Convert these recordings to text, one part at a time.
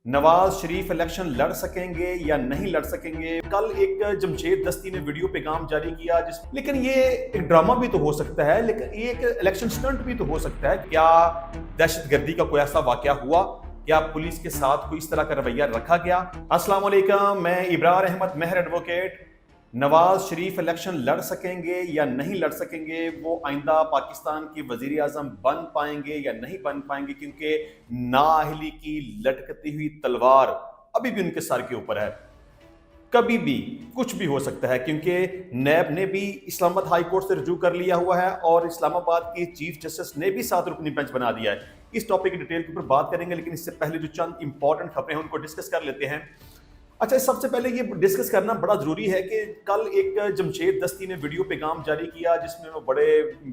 Nawaz Sharif election لڑ سکیں گے یا نہیں لڑ سکیں گے؟ کل ایک جمشید دستی نے ویڈیو پیغام جاری کیا لیکن یہ ایک ڈرامہ بھی تو ہو سکتا ہے، لیکن یہ ایک الیکشن سٹنٹ بھی تو ہو سکتا ہے۔ کیا دہشت گردی کا کوئی ایسا واقعہ ہوا؟ کیا پولیس کے ساتھ کوئی اس طرح کا رویہ رکھا گیا؟ السلام علیکم، میں ابرار احمد مہر ایڈوکیٹ۔ نواز شریف الیکشن لڑ سکیں گے یا نہیں لڑ سکیں گے؟ وہ آئندہ پاکستان کے وزیر اعظم بن پائیں گے یا نہیں بن پائیں گے؟ کیونکہ نااہلی کی لٹکتی ہوئی تلوار ابھی بھی ان کے سر کے اوپر ہے۔ کبھی بھی کچھ بھی ہو سکتا ہے، کیونکہ نیب نے بھی اسلام آباد ہائی کورٹ سے رجوع کر لیا ہوا ہے اور اسلام آباد کی چیف جسٹس نے بھی 7 رکنی بینچ بنا دیا ہے۔ اس ٹاپک کی ڈیٹیل کے اوپر بات کریں گے، لیکن اس سے پہلے جو چند امپورٹنٹ خبریں ہیں ان کو ڈسکس کر لیتے ہیں۔ اچھا، سب سے پہلے یہ ڈسکس کرنا بڑا ضروری ہے کہ کل ایک جمشید دستی نے ویڈیو پیغام جاری کیا جس میں وہ بڑے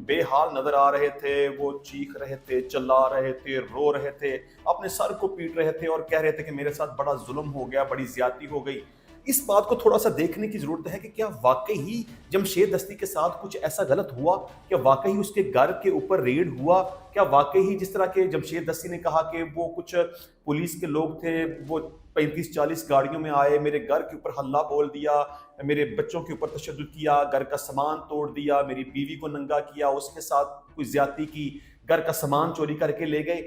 بے حال نظر آ رہے تھے۔ وہ چیخ رہے تھے، چلا رہے تھے، رو رہے تھے، اپنے سر کو پیٹ رہے تھے اور کہہ رہے تھے کہ میرے ساتھ بڑا ظلم ہو گیا، بڑی زیادتی ہو گئی۔ اس بات کو تھوڑا سا دیکھنے کی ضرورت ہے کہ کیا واقعی ہی جمشید دستی کے ساتھ کچھ ایسا غلط ہوا؟ کیا واقعی اس کے گھر کے اوپر ریڈ ہوا؟ کیا واقعی ہی جس طرح کہ جمشید دستی نے کہا کہ وہ کچھ پولیس کے لوگ تھے، وہ 35-40 گاڑیوں میں آئے، میرے گھر کے اوپر ہلہ بول دیا، میرے بچوں کے اوپر تشدد کیا، گھر کا سامان توڑ دیا، میری بیوی کو ننگا کیا، اس کے ساتھ کوئی زیادتی کی، گھر کا سامان چوری کر کے لے گئے؟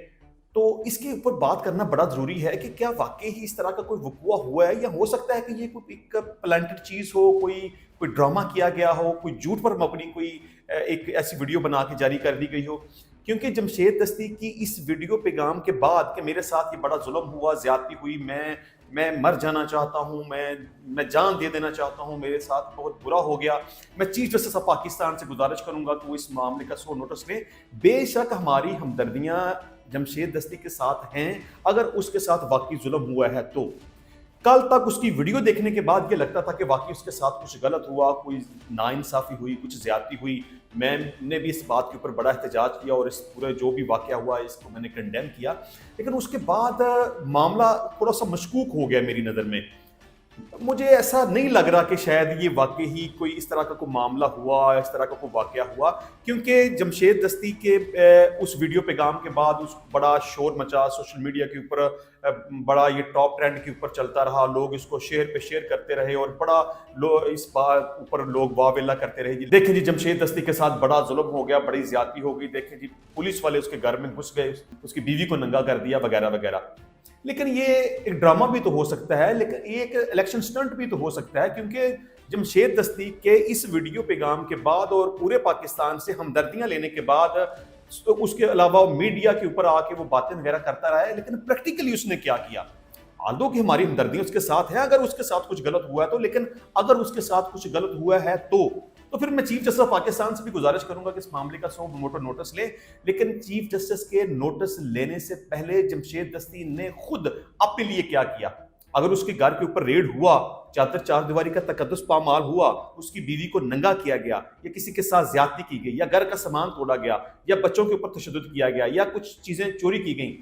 تو اس کے اوپر بات کرنا بڑا ضروری ہے کہ کیا واقعی ہی اس طرح کا کوئی وقوع ہوا ہے، یا ہو سکتا ہے کہ یہ کوئی ایک پلانٹڈ چیز ہو، کوئی ڈرامہ کیا گیا ہو، کوئی جھوٹ پر مبنی کوئی ایک ایسی ویڈیو بنا کے جاری کر دی گئی ہو۔ کیونکہ جمشید دستی کی اس ویڈیو پیغام کے بعد کہ میرے ساتھ یہ بڑا ظلم ہوا، زیادتی ہوئی، میں مر جانا چاہتا ہوں، میں جان دے دینا چاہتا ہوں، میرے ساتھ بہت برا ہو گیا، میں چیف جسٹس آف پاکستان سے گزارش کروں گا کہ وہ اس معاملے کا سو نوٹس لیں۔ بے شک ہماری ہمدردیاں جمشید دستی کے ساتھ ہیں، اگر اس کے ساتھ واقعی ظلم ہوا ہے تو۔ کل تک اس کی ویڈیو دیکھنے کے بعد یہ لگتا تھا کہ واقعی اس کے ساتھ کچھ غلط ہوا، کوئی ناانصافی ہوئی، کچھ زیادتی ہوئی۔ میں نے بھی اس بات کے اوپر بڑا احتجاج کیا اور اس پورے جو بھی واقعہ ہوا اس کو میں نے کنڈیم کیا، لیکن اس کے بعد معاملہ تھوڑا سا مشکوک ہو گیا میری نظر میں۔ مجھے ایسا نہیں لگ رہا کہ شاید یہ واقعی ہی کوئی اس طرح کا کوئی معاملہ ہوا، اس طرح کا کوئی واقعہ ہوا، کیونکہ جمشید دستی کے اس ویڈیو پیغام کے بعد اس بڑا شور مچا سوشل میڈیا کے اوپر، بڑا یہ ٹاپ ٹرینڈ کے اوپر چلتا رہا، لوگ اس کو شیئر پہ شیئر کرتے رہے اور بڑا اس بات اوپر لوگ واہ ویلا کرتے رہے۔ دیکھیں جی، جمشید دستی کے ساتھ بڑا ظلم ہو گیا، بڑی زیادتی ہو گئی، دیکھیں جی پولیس والے اس کے گھر میں گھس گئے، اس کی بیوی کو ننگا کر دیا وغیرہ وغیرہ۔ لیکن یہ ایک ڈرامہ بھی تو ہو سکتا ہے، لیکن یہ ایک الیکشن سٹنٹ بھی تو ہو سکتا ہے، کیونکہ جمشید دستی کے اس ویڈیو پیغام کے بعد اور پورے پاکستان سے ہمدردیاں لینے کے بعد اس کے علاوہ میڈیا کے اوپر آ کے وہ باتیں وغیرہ کرتا رہا ہے، لیکن پریکٹیکلی اس نے کیا کیا؟ آلدو کہ ہماری ہمدردیاں اس کے ساتھ ہیں اگر اس کے ساتھ کچھ غلط ہوا ہے تو، لیکن اگر اس کے ساتھ کچھ غلط ہوا ہے تو پھر میں چیف جسٹس آف پاکستان سے بھی گزارش کروں گا کہ اس معاملے کا سو موٹو نوٹس لے۔ لیکن چیف جسٹس کے نوٹس لینے سے پہلے جمشید دستی نے خود اپنے لیے کیا کیا؟ اگر اس کے گھر کے اوپر ریڈ ہوا، چادر چار دیواری کا تقدس پامال ہوا، اس کی بیوی کو ننگا کیا گیا، یا کسی کے ساتھ زیادتی کی گئی، یا گھر کا سامان توڑا گیا، یا بچوں کے اوپر تشدد کیا گیا، یا کچھ چیزیں چوری کی گئیں،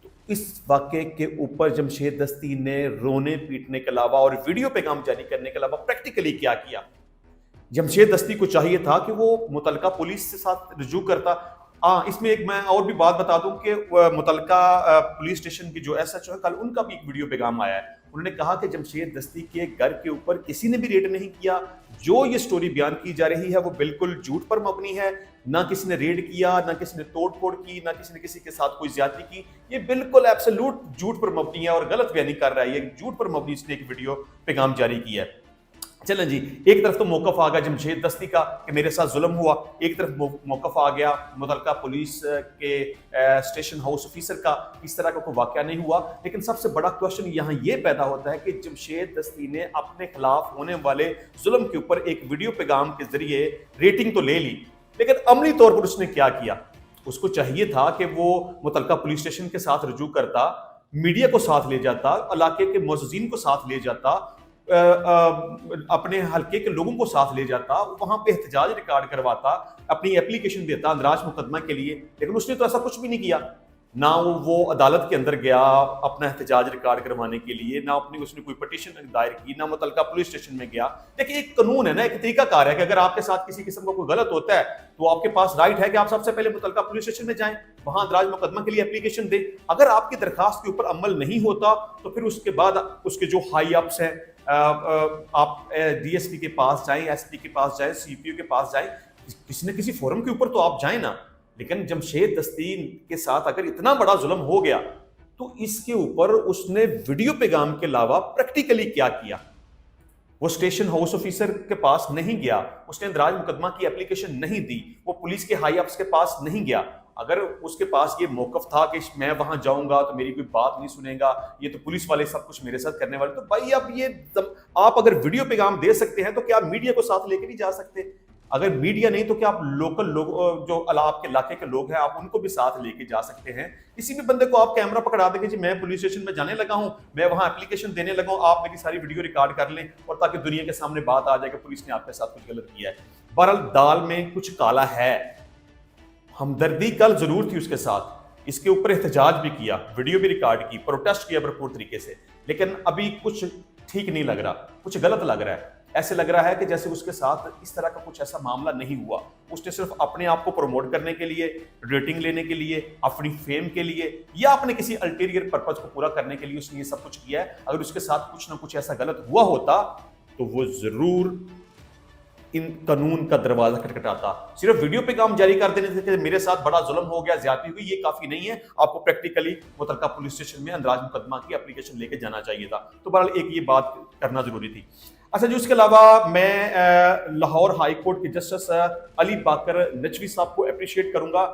تو اس واقعے کے اوپر جمشید دستی نے رونے پیٹنے کے علاوہ اور ویڈیو پیغام جاری کرنے کے علاوہ پریکٹیکلی کیا کیا؟ جمشید دستی کو چاہیے تھا کہ وہ متعلقہ پولیس کے ساتھ رجوع کرتا۔ اس میں ایک میں اور بھی بات بتا دوں کہ متعلقہ پولیس اسٹیشن کی جو ایس ایچ او ہے، کل ان کا بھی ایک ویڈیو پیغام آیا ہے۔ انہوں نے کہا کہ جمشید دستی کے گھر کے اوپر کسی نے بھی ریڈ نہیں کیا، جو یہ سٹوری بیان کی جا رہی ہے وہ بالکل جھوٹ پر مبنی ہے، نہ کسی نے ریڈ کیا، نہ کسی نے توڑ پھوڑ کی، نہ کسی نے کسی کے ساتھ کوئی زیادتی کی، یہ بالکل ایبسولوٹ جھوٹ پر مبنی ہے اور غلط بیانی کر رہا ہے، یہ جھوٹ پر مبنی اس نے ایک ویڈیو پیغام جاری کیا ہے۔ چلیں جی، ایک طرف تو موقف آ گیا جمشید دستی کا کہ میرے ساتھ ظلم ہوا، ایک طرف موقف آ گیا متعلقہ پولیس کے اسٹیشن ہاؤس آفیسر کا، اس طرح کا کوئی واقعہ نہیں ہوا۔ لیکن سب سے بڑا کوشچن یہاں یہ پیدا ہوتا ہے کہ جمشید دستی نے اپنے خلاف ہونے والے ظلم کے اوپر ایک ویڈیو پیغام کے ذریعے ریٹنگ تو لے لی، لیکن عملی طور پر اس نے کیا کیا؟ اس کو چاہیے تھا کہ وہ متعلقہ پولیس اسٹیشن کے ساتھ رجوع کرتا، میڈیا کو ساتھ لے جاتا، علاقے کے معززین کو ساتھ لے جاتا، اپنے حلقے کے لوگوں کو ساتھ لے جاتا، وہاں پہ احتجاج ریکارڈ کرواتا، اپنی اپلیکیشن دیتا اندراج مقدمہ کے لیے، لیکن اس نے تو ایسا کچھ بھی نہیں کیا۔ نہ وہ عدالت کے اندر گیا اپنا احتجاج ریکارڈ کروانے کے لیے، نہ اس نے کوئی پٹیشن دائر کی، نہ متعلقہ پولیس اسٹیشن میں گیا۔ دیکھیں ایک قانون ہے نا، ایک طریقہ کار ہے کہ اگر آپ کے ساتھ کسی قسم کا کوئی غلط ہوتا ہے تو آپ کے پاس رائٹ ہے کہ آپ سب سے پہلے متعلقہ پولیس اسٹیشن میں جائیں، وہاں اندراج مقدمہ کے لیے اپلیکیشن دیں۔ اگر آپ کی درخواست کے اوپر عمل نہیں ہوتا تو پھر اس کے بعد اس کے جو ہائی اپس ہیں، آپ ڈی ایس پی کے پاس جائیں، ایس پی کے پاس جائیں، سی پی او کے پاس جائیں، کسی نہ کسی فورم کے اوپر تو آپ جائیں نا۔ لیکن جمشید دستی کے ساتھ اگر اتنا بڑا ظلم ہو گیا تو اس کے اوپر اس نے ویڈیو پیغام کے علاوہ پریکٹیکلی کیا کیا؟ وہ اسٹیشن ہاؤس آفیسر کے پاس نہیں گیا، اس نے اندراج مقدمہ کی اپلیکیشن نہیں دی، وہ پولیس کے ہائی اپس کے پاس نہیں گیا۔ اگر اس کے پاس یہ موقف تھا کہ میں وہاں جاؤں گا تو میری کوئی بات نہیں سنے گا، یہ تو پولیس والے سب کچھ میرے ساتھ کرنے والے، تو بھائی اب یہ آپ اگر ویڈیو پیغام دے سکتے ہیں تو کیا میڈیا کو ساتھ لے کے نہیں جا سکتے؟ اگر میڈیا نہیں تو کیا آپ لوکل لوگ جو آپ کے علاقے کے لوگ ہیں آپ ان کو بھی ساتھ لے کے جا سکتے ہیں؟ کسی بھی بندے کو آپ کیمرہ پکڑا دیں گے جی میں پولیس اسٹیشن میں جانے لگا ہوں، میں وہاں اپلیکیشن دینے لگا ہوں، آپ میری ساری ویڈیو ریکارڈ کر لیں اور تاکہ دنیا کے سامنے بات آ جائے کہ پولیس نے آپ کے ساتھ کچھ غلط کیا ہے۔ بہرحال دال میں کچھ کالا ہے، ہمدردی کل ضرور تھی اس کے ساتھ، اس کے اوپر احتجاج بھی کیا، ویڈیو بھی ریکارڈ کی، پروٹیسٹ کیا بھرپور طریقے سے، لیکن ابھی کچھ ٹھیک نہیں لگ رہا، کچھ غلط لگ رہا ہے۔ ایسے لگ رہا ہے کہ جیسے اس کے ساتھ اس طرح کا کچھ ایسا معاملہ نہیں ہوا، اس نے صرف اپنے آپ کو پروموٹ کرنے کے لیے، ریٹنگ لینے کے لیے، اپنی فیم کے لیے یا اپنے کسی الٹیریئر پرپز کو پورا کرنے کے لیے اس نے یہ سب کچھ کیا ہے۔ اگر اس کے ساتھ کچھ نہ کچھ ایسا غلط ہوا ہوتا تو وہ ضرور ان قانون کا دروازہ کھٹکھٹاتا۔ صرف ویڈیو پیغام جاری کر دینے سے کہ میرے ساتھ بڑا ظلم ہو گیا، زیادتی ہوئی، یہ کافی نہیں ہے، آپ کو پریکٹیکلی متعلقہ پولیس اسٹیشن میں اندراج مقدمہ کی اپلیکیشن لے کے جانا چاہیے تھا۔ تو بہرحال ایک یہ بات کرنا ضروری تھی۔ اچھا جی، اس کے علاوہ میں لاہور ہائی کورٹ کے جسٹس علی باقر نجوی صاحب کو اپریشیٹ کروں گا،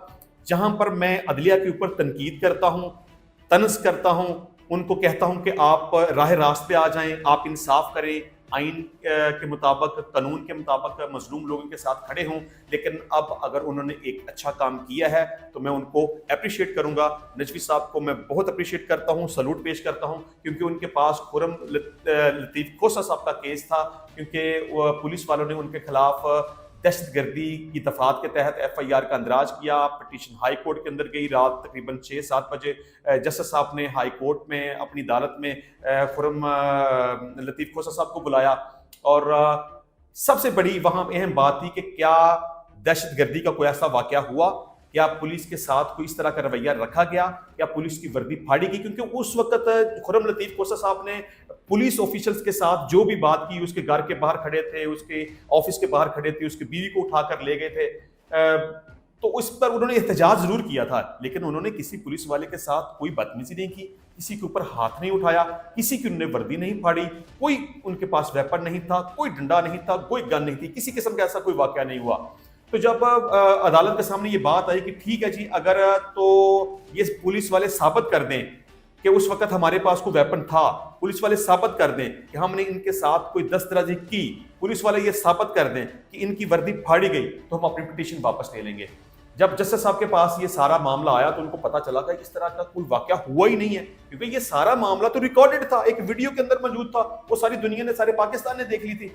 جہاں پر میں عدلیہ کے اوپر تنقید کرتا ہوں، طنز کرتا ہوں، ان کو کہتا ہوں کہ آپ راہ راست پہ آ جائیں، آپ انصاف کریں، آئین کے مطابق، قانون کے مطابق مظلوم لوگوں کے ساتھ کھڑے ہوں۔ لیکن اب اگر انہوں نے ایک اچھا کام کیا ہے تو میں ان کو اپریشیٹ کروں گا۔ نجوی صاحب کو میں بہت اپریشیٹ کرتا ہوں، سلوٹ پیش کرتا ہوں، کیونکہ ان کے پاس خرم لطیف کھوسہ صاحب کا کیس تھا، کیونکہ پولیس والوں نے ان کے خلاف دہشت گردی کی دفعات کے تحت ایف آئی آر کا اندراج کیا، پٹیشن ہائی کورٹ کے اندر گئی، رات تقریباً 6-7 بجے جسٹس صاحب نے ہائی کورٹ میں اپنی عدالت میں خرم لطیف کھوسہ صاحب کو بلایا، اور سب سے بڑی وہاں اہم بات تھی کہ کیا دہشت گردی کا کوئی ایسا واقعہ ہوا، کیا پولیس کے ساتھ کوئی اس طرح کا رویہ رکھا گیا، کیا پولیس کی وردی پھاڑی گئی؟ کیونکہ اس وقت خرم لطیف کھوسہ صاحب نے پولیس آفیشلز کے ساتھ جو بھی بات کی، اس کے گھر کے باہر کھڑے تھے، اس کے آفس کے باہر کھڑے تھے، اس کی بیوی کو اٹھا کر لے گئے تھے، تو اس پر انہوں نے احتجاج ضرور کیا تھا، لیکن انہوں نے کسی پولیس والے کے ساتھ کوئی بدتمیزی نہیں کی، کسی کے اوپر ہاتھ نہیں اٹھایا، کسی کی انہوں نے وردی نہیں پھاڑی، کوئی ان کے پاس ویپن نہیں تھا، کوئی ڈنڈا نہیں تھا، کوئی گن نہیں تھی، کسی قسم کا ایسا کوئی واقعہ نہیں ہوا۔ تو جب عدالت کے سامنے یہ بات آئی کہ ٹھیک ہے جی، اگر تو یہ پولیس والے ثابت کر دیں کہ اس وقت ہمارے پاس کوئی ویپن تھا، پولیس والے ثابت کر دیں کہ ہم نے ان کے ساتھ کوئی دست درازی کی، پولیس والے یہ ثابت کر دیں کہ ان کی وردی پھاڑی گئی، تو ہم اپنی پٹیشن واپس لے لیں گے۔ جب جسٹس صاحب کے پاس یہ سارا معاملہ آیا تو ان کو پتا چلا کہ اس طرح کا کوئی واقعہ ہوا ہی نہیں ہے، کیونکہ یہ سارا معاملہ تو ریکارڈڈ تھا، ایک ویڈیو کے اندر موجود تھا، وہ ساری دنیا نے، سارے پاکستان نے دیکھ لی تھی۔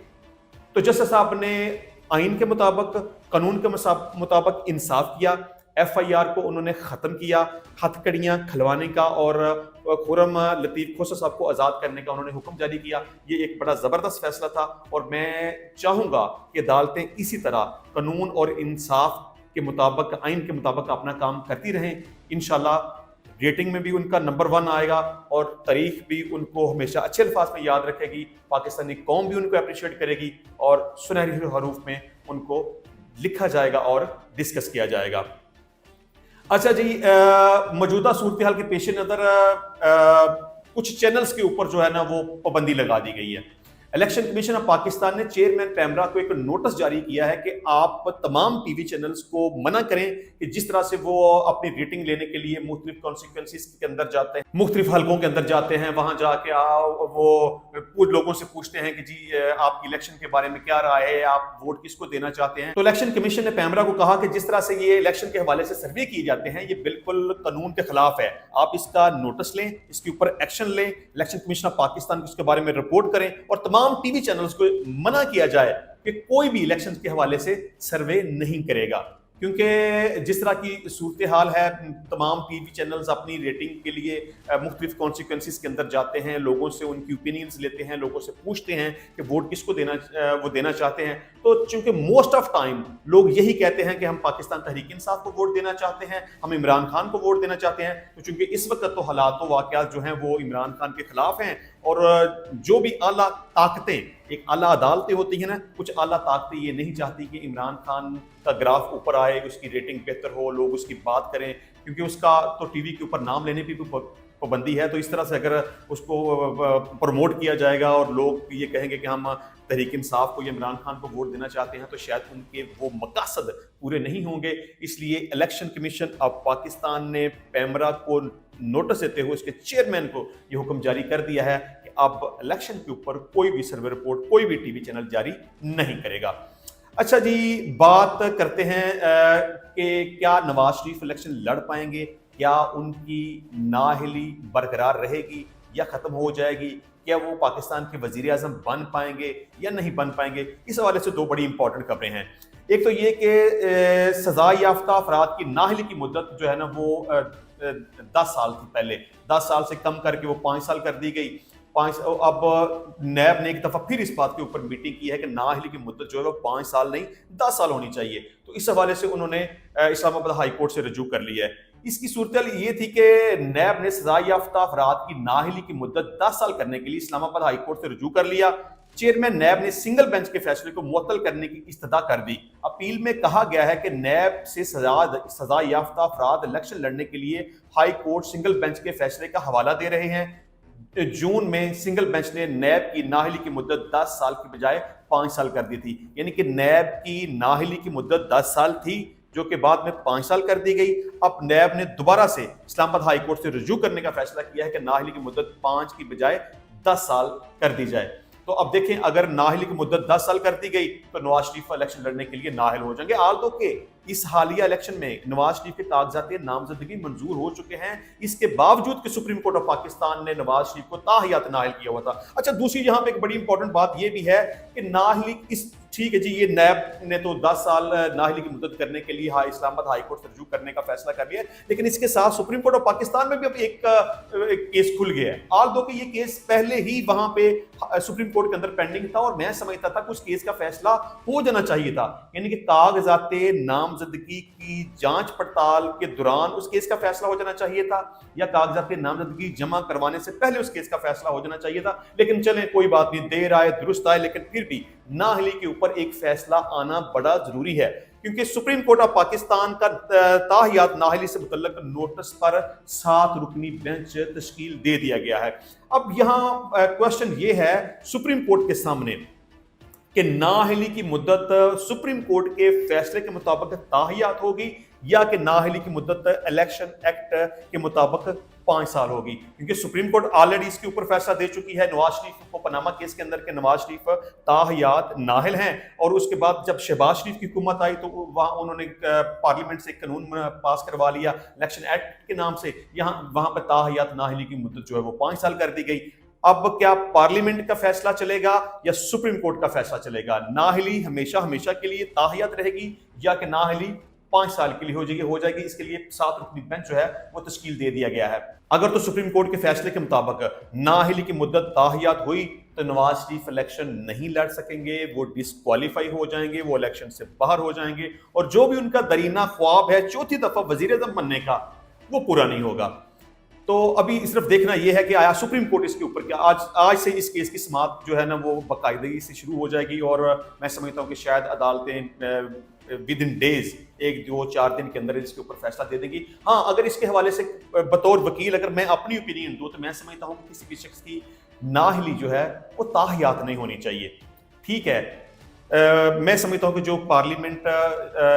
تو جسٹس صاحب نے آئین کے مطابق، قانون کے مطابق انصاف کیا، ایف آئی آر کو انہوں نے ختم کیا، ہتھ کڑیاں کھلوانے کا اور خرم لطیف کھوسہ صاحب کو آزاد کرنے کا انہوں نے حکم جاری کیا۔ یہ ایک بڑا زبردست فیصلہ تھا، اور میں چاہوں گا کہ عدالتیں اسی طرح قانون اور انصاف کے مطابق، آئین کے مطابق اپنا کام کرتی رہیں۔ انشاءاللہ ریٹنگ میں بھی ان کا نمبر 1 آئے گا، اور تاریخ بھی ان کو ہمیشہ اچھے الفاظ میں یاد رکھے گی، پاکستانی قوم بھی ان کو اپریشیٹ کرے گی، اور سنہری حروف میں ان کو لکھا جائے گا اور ڈسکس کیا جائے گا۔ اچھا جی، موجودہ صورتحال کے پیش نظر کچھ چینلز کے اوپر جو ہے نا وہ پابندی لگا دی گئی ہے۔ الیکشن کمیشن آف پاکستان نے چیئرمین پیمرا کو ایک نوٹس جاری کیا ہے کہ آپ تمام ٹی وی چینلز کو منع کریں کہ جس طرح سے وہ اپنی ریٹنگ لینے کے لیے مختلف کانسٹیٹوئنسیز کے اندر جاتے ہیں، مختلف حلقوں کے اندر جاتے ہیں، وہاں جا کے وہ لوگوں سے پوچھتے ہیں کہ جی آپ کی الیکشن کے بارے میں کیا رائے ہے، آپ ووٹ کس کو دینا چاہتے ہیں۔ تو الیکشن کمیشن نے پیمرا کو کہا کہ جس طرح سے یہ الیکشن کے حوالے سے سروے کیے جاتے ہیں یہ بالکل قانون کے خلاف ہے، آپ اس کا نوٹس لیں، اس کے اوپر ایکشن لیں، الیکشن کمیشن آف پاکستان کو اس کے بارے میں رپورٹ کریں، اور تمام ٹی وی چینلز کو منع کیا جائے کہ کوئی بھی الیکشن کے حوالے سے سروے نہیں کرے گا، کیونکہ جس طرح کی صورتحال ہے تمام ٹی وی چینلز اپنی ریٹنگ کے لیے مختلف کانسیکوینسز کے اندر جاتے ہیں، لوگوں سے ان کی اوپینینز لیتے ہیں، لوگوں سے پوچھتے ہیں کہ ووٹ کس کو دینا چاہتے ہیں. تو چونکہ موسٹ آف ٹائم لوگ یہی کہتے ہیں کہ ہم پاکستان تحریک انصاف کو ووٹ دینا چاہتے ہیں، ہم عمران خان کو ووٹ دینا چاہتے ہیں. تو چونکہ اس وقت تو حالات و واقعات جو ہیں وہ عمران خان کے خلاف ہیں، اور جو بھی اعلیٰ طاقتیں، ایک اعلیٰ عدالتیں ہوتی ہیں نا، کچھ اعلیٰ طاقتیں یہ نہیں چاہتی کہ عمران خان کا گراف اوپر آئے، اس کی ریٹنگ بہتر ہو، لوگ اس کی بات کریں، کیونکہ اس کا تو ٹی وی کے اوپر نام لینے پہ بھی پابندی ہے. تو اس طرح سے اگر اس کو پروموٹ کیا جائے گا اور لوگ یہ کہیں گے کہ ہم تحریک انصاف کو یا عمران خان کو ووٹ دینا چاہتے ہیں، تو شاید ان کے وہ مقاصد پورے نہیں ہوں گے. اس لیے الیکشن کمیشن آف پاکستان نے پیمرا کو نوٹس دیتے ہوئے اس کے چیئرمین کو یہ حکم جاری کر دیا ہے کہ اب الیکشن کے اوپر کوئی بھی سروے رپورٹ، کوئی بھی ٹی وی چینل جاری نہیں کرے گا. اچھا جی، بات کرتے ہیں کہ کیا نواز شریف الیکشن لڑ پائیں گے؟ کیا ان کی نااہلی برقرار رہے گی یا ختم ہو جائے گی؟ کیا وہ پاکستان کے وزیر اعظم بن پائیں گے یا نہیں بن پائیں گے؟ اس حوالے سے دو بڑی امپورٹنٹ خبریں ہیں. ایک تو یہ کہ سزا یافتہ افراد کی نااہلی کی مدت جو ہے نا وہ 10 سال تھی، پہلے 10 سال سے کم کر کے وہ 5 سال کر دی گئی. اب نیب نے ایک دفعہ پھر اس بات کے اوپر میٹنگ کی ہے کہ نااہلی کی مدت جو ہے وہ 5 سال نہیں 10 سال ہونی چاہیے. تو اس حوالے سے انہوں نے اسلام آباد ہائی کورٹ سے رجوع کر لیا ہے. اس کی صورتحال یہ تھی کہ نیب نے سزا یافتہ افراد کی نااہلی کی مدت 10 سال کرنے کے لیے اسلام آباد ہائی کورٹ سے رجوع کر لیا. چیئرمین نیب نے سنگل بینچ کے فیصلے کو معطل کرنے کی استدعا کر دی. اپیل میں کہا گیا ہے کہ نیب سے سزا یافتہ افراد الیکشن لڑنے کے لیے ہائی کورٹ سنگل بینچ کے فیصلے کا حوالہ دے رہے ہیں. جون میں سنگل بینچ نے نیب کی نااہلی کی مدت 10 سال کی بجائے 5 سال کر دی تھی. یعنی کہ نیب کی نااہلی کی مدت 10 سال تھی جو کہ بعد میں 5 سال کر دی گئی. اب نیب نے دوبارہ سے اسلام آباد ہائی کورٹ سے رجوع کرنے کا فیصلہ کیا ہے کہ نااہلی کی مدت 5 کی بجائے 10 سال کر دی جائے. تو اب دیکھیں، اگر نااہلی کی مدت 10 سال کر دی گئی تو نواز شریف الیکشن لڑنے کے لیے نااہل ہو جائیں گے. آل تو کہ اس حالیہ الیکشن میں نواز شریف کے کاغذات نامزدگی منظور ہو چکے ہیں، اس کے باوجود کہ سپریم کورٹ آف پاکستان نے نواز شریف کو تاحیات نااہل کیا ہوا تھا. اچھا، دوسری یہاں پہ ایک بڑی امپورٹنٹ بات یہ بھی ہے کہ نااہلی ٹھیک ہے جی، یہ نیب نے تو 10 سال نااہلی کی مدت کرنے کے لیے اسلام آباد ہائی کورٹ سے رجوع کرنے کا فیصلہ کر لیا، لیکن اس کے ساتھ سپریم کورٹ آف پاکستان میں بھی اب ایک کیس کھل گیا ہے. آل دو کہ یہ کیس پہلے ہی وہاں پہ سپریم کورٹ کے اندر پینڈنگ تھا، اور میں سمجھتا تھا کہ اس کیس کا فیصلہ ہو جانا چاہیے تھا. یعنی کہ کاغذات نامزدگی کی جانچ پڑتال کے دوران اس کیس کا فیصلہ ہو جانا چاہیے تھا، یا کاغذات نامزدگی جمع کروانے سے پہلے اس کیس کا فیصلہ ہو جانا چاہیے تھا. لیکن چلیں، کوئی بات نہیں، دیر آئے درست آئے. لیکن پھر بھی نااہلی کے اوپر ایک فیصلہ آنا بڑا ضروری ہے، کیونکہ سپریم کورٹ آف پاکستان کا تاحیات نااہلی سے متعلق نوٹس پر 7 رکنی بینچ تشکیل دے دیا گیا ہے. اب یہاں کوشچن یہ ہے سپریم کورٹ کے سامنے کہ نااہلی کی مدت سپریم کورٹ کے فیصلے کے مطابق تاحیات ہوگی یا کہ نااہلی کی مدت الیکشن ایکٹ کے مطابق 5 سال ہوگی. کیونکہ سپریم کورٹ آلریڈی اس کے اوپر فیصلہ دے چکی ہے نواز شریف کو پاناما کیس کے اندر کہ نواز شریف تاحیات نااہل ہیں. اور اس کے بعد جب شہباز شریف کی حکومت آئی تو وہاں انہوں نے پارلیمنٹ سے ایک قانون پاس کروا لیا الیکشن ایکٹ کے نام سے، وہاں پہ تاحیات نااہلی کی مدت جو ہے وہ 5 سال کر دی گئی. اب کیا پارلیمنٹ کا فیصلہ چلے گا یا سپریم کورٹ کا فیصلہ چلے گا؟ نااہلی ہمیشہ کے لیے تاحیات رہے گی یا کہ نااہلی 5 سال کے لیے ہو جائے گی؟ اس کے لیے 7 رکنی بینچ جو ہے وہ تشکیل دے دیا گیا ہے. اگر تو سپریم کورٹ کے فیصلے کے مطابق نااہلی کی مدت تاحیات ہوئی تو نواز شریف الیکشن نہیں لڑ سکیں گے، وہ ڈسکوالیفائی ہو جائیں گے، وہ الیکشن سے باہر ہو جائیں گے، اور جو بھی ان کا درینہ خواب ہے 4تھی دفعہ وزیر اعظم بننے کا، وہ پورا نہیں ہوگا. تو ابھی صرف دیکھنا یہ ہے کہ آیا سپریم کورٹ اس کے اوپر کیا آج سے اس کیس کی سماعت جو ہے نا وہ باقاعدگی سے شروع ہو جائے گی، اور میں سمجھتا ہوں کہ شاید عدالتیں ود ان ڈیز 1-2-4 دن کے اندر اس کے اوپر فیصلہ دے دیں گی. ہاں، اگر اس کے حوالے سے بطور وکیل اگر میں اپنی اوپینین دوں تو میں سمجھتا ہوں کہ کسی بھی شخص کی نااہلی جو ہے وہ تاحیات نہیں ہونی چاہیے. ٹھیک ہے، میں سمجھتا ہوں کہ جو پارلیمنٹ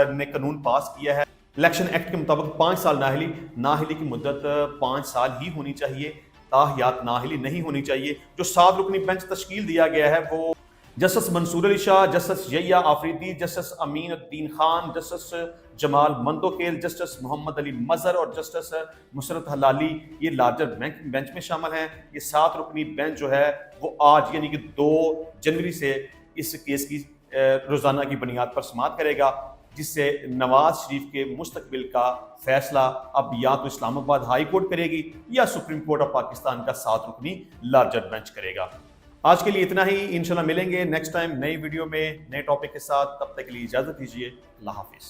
نے قانون پاس کیا ہے الیکشن ایکٹ کے مطابق 5 سال نااہلی کی مدت 5 سال ہی ہونی چاہیے، تاحیات نااہلی نہیں ہونی چاہیے. جو 7 رکنی بینچ تشکیل دیا گیا ہے وہ جسٹس منصور علی شاہ، جسٹس یحییٰ آفریدی، جسٹس امین الدین خان، جسٹس جمال مندوکیل، جسٹس محمد علی مظہر اور جسٹس مسرت حلالی، یہ لارجر بینچ میں شامل ہیں. یہ 7 رکنی بینچ جو ہے وہ آج یعنی کہ 2 جنوری سے اس کیس کی روزانہ کی بنیاد پر سماعت کرے گا. جس سے نواز شریف کے مستقبل کا فیصلہ اب یا تو اسلام آباد ہائی کورٹ کرے گی یا سپریم کورٹ آف پاکستان کا 7 رکنی لارجر بینچ کرے گا۔ آج کے لیے اتنا ہی، انشاءاللہ ملیں گے نیکسٹ ٹائم نئی ویڈیو میں نئے ٹاپک کے ساتھ، تب تک کے لیے اجازت دیجیے، اللہ حافظ۔